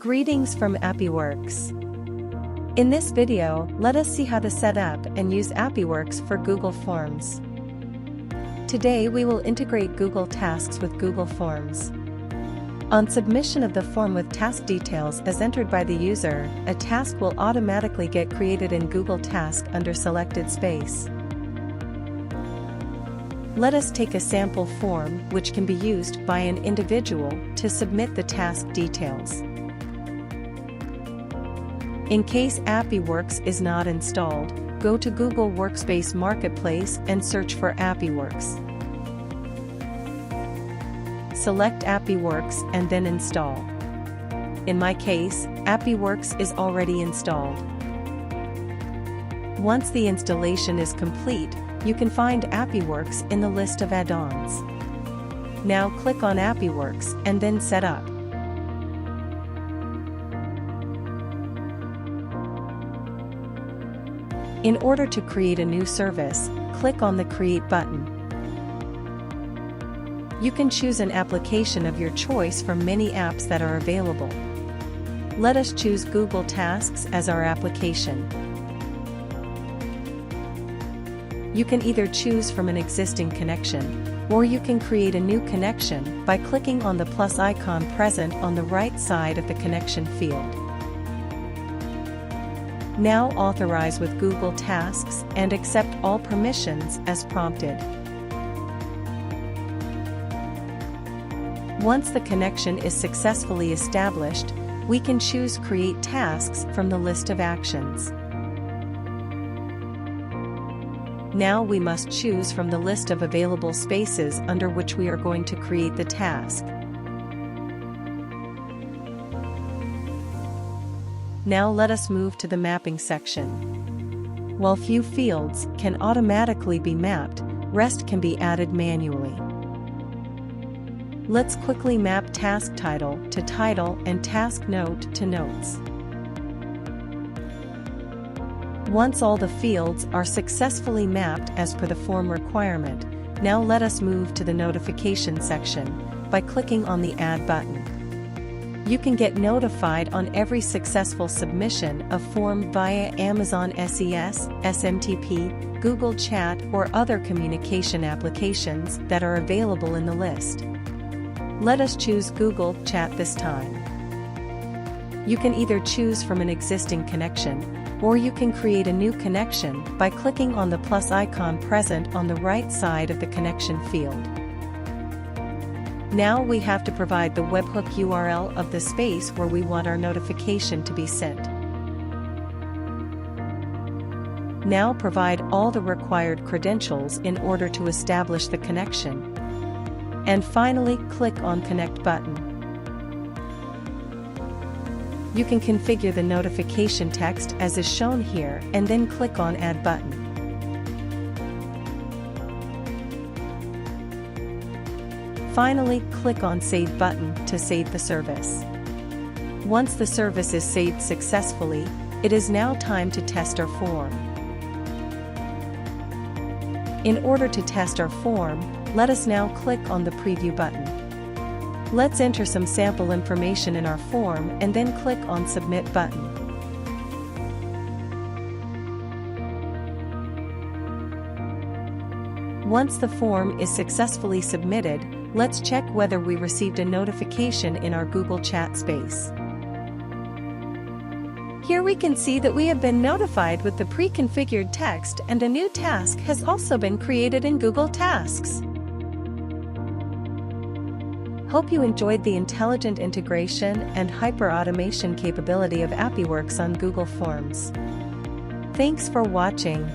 Greetings from AppiWorks. In this video, let us see how to set up and use AppiWorks for Google Forms. Today we will integrate Google Tasks with Google Forms. On submission of the form with task details as entered by the user, a task will automatically get created in Google Task under selected space. Let us take a sample form which can be used by an individual to submit the task details. In case AppiWorks is not installed, go to Google Workspace Marketplace and search for AppiWorks. Select AppiWorks and then install. In my case, AppiWorks is already installed. Once the installation is complete, you can find AppiWorks in the list of add-ons. Now click on AppiWorks and then Set Up. In order to create a new service, click on the Create button. You can choose an application of your choice from many apps that are available. Let us choose Google Tasks as our application. You can either choose from an existing connection, or you can create a new connection by clicking on the plus icon present on the right side of the connection field. Now authorize with Google Tasks and accept all permissions as prompted. Once the connection is successfully established, we can choose Create Tasks from the list of actions. Now we must choose from the list of available spaces under which we are going to create the task. Now let us move to the mapping section. While few fields can automatically be mapped, rest can be added manually. Let's quickly map task title to title and task note to notes. Once all the fields are successfully mapped as per the form requirement, now let us move to the notification section by clicking on the Add button. You can get notified on every successful submission of form via Amazon SES, SMTP, Google Chat or other communication applications that are available in the list. Let us choose Google Chat this time. You can either choose from an existing connection, or you can create a new connection by clicking on the plus icon present on the right side of the connection field. Now we have to provide the webhook URL of the space where we want our notification to be sent. Now provide all the required credentials in order to establish the connection. And finally, click on Connect button. You can configure the notification text as is shown here and then click on Add button. Finally, click on Save button to save the service. Once the service is saved successfully, it is now time to test our form. In order to test our form, let us now click on the Preview button. Let's enter some sample information in our form and then click on Submit button. Once the form is successfully submitted, let's check whether we received a notification in our Google Chat space. Here we can see that we have been notified with the pre-configured text and a new task has also been created in Google Tasks. Hope you enjoyed the intelligent integration and hyper-automation capability of AppiWorks on Google Forms. Thanks for watching.